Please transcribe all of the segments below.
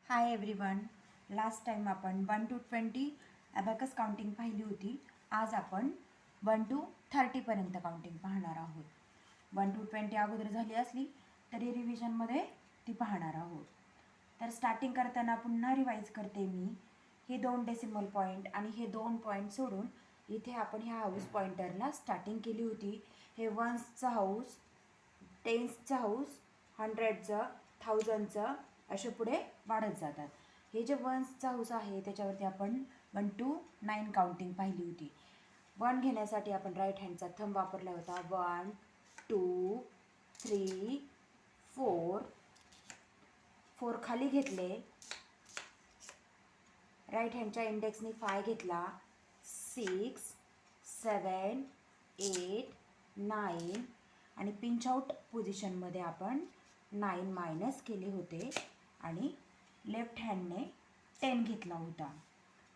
Hi everyone. Last time आपण 1 to 20 abacus counting पाहिली होती. आज आपण 1 to 30 पर्यंत काउंटिंग पाहणार आहोत. 1 to 20 अगोदर झाली असली तरी रिव्हिजनमध्ये ती पाहणार आहोत. तर स्टार्टिंग करताना पुन्हा रिवाईज करते मी. हे 2 डेसिमल पॉईंट आणि हे 2 पॉईंट सोडून इथे आपण ह्या हाऊस पॉईंटरला स्टार्टिंग केली होती. हे वन्सचा हाऊस, टेन्सचा हाऊस, हंड्रेडचं, थाउजंडचं असे पुढे वाढत जातात. हे जे वन्सचा हाऊस आहे त्याच्यावरती आपण 1 to 9 काउंटिंग पाहिली होती. 1 घेण्यासाठी आपण राईट हँडचा थंब वापरला होता. 1 2 3 4 4 खाली घेतले. राईट हँडच्या इंडेक्सनी 5 घेतला. 6 7 8 9 आणि पिंच आउट पोझिशनमध्ये आपण 9 मायनस केले होते आणि लेफ्ट हँडने 10 घेतला होता.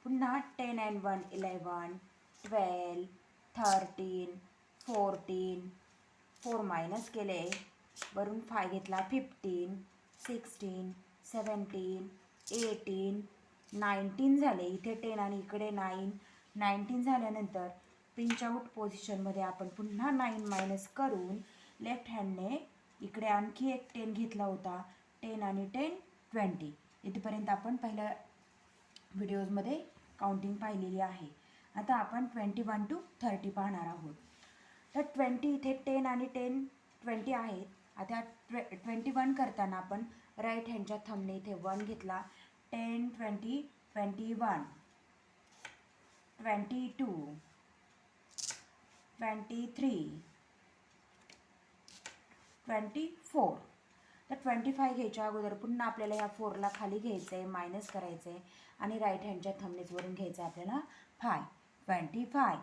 पुन्हा 10 and 1 11 12 13 14 4 मायनस केले. वरून 5 घेतला. 15 16 17 18 19 झाले. इथे 10 आणि इकडे 9. 19 झाल्यानंतर पिंच आउट पोझिशनमध्ये आपण पुन्हा 9 मायनस करून लेफ्ट हँडने इकडे आणखी एक 10 घेतला होता. 10 आणि 10 20. इथेपर्यंत आपण पहिल्या व्हिडिओजमध्ये काउंटिंग पाहिलेली आहे. आता आपण 21 to 30 पाहणार आहोत. तर 20 इथे 10 आणि 10 20 आहेत. आता 21 करताना आपण राईट हँडच्या थंबने इथे 1 घेतला. 10 20 21 22 23 24. तर 25 घ्यायच्या अगोदर पुन्हा आपल्याला ह्या 4ला खाली घ्यायचं आहे, मायनस करायचं आहे आणि राईट हँडच्या थंबनेच वरून घ्यायचं आहे आपल्याला 5. 25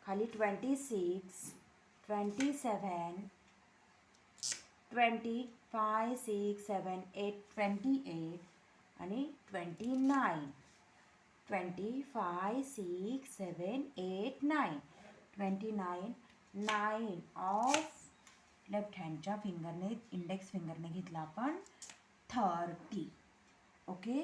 खाली 26 27 20 5 6 7 8 28 आणि 29. 25 6 7 8 9 29. 9 ऑफ लेफ्ट हँडच्या फिंगरने, इंडेक्स फिंगरने घेतला आपण 30. ओके.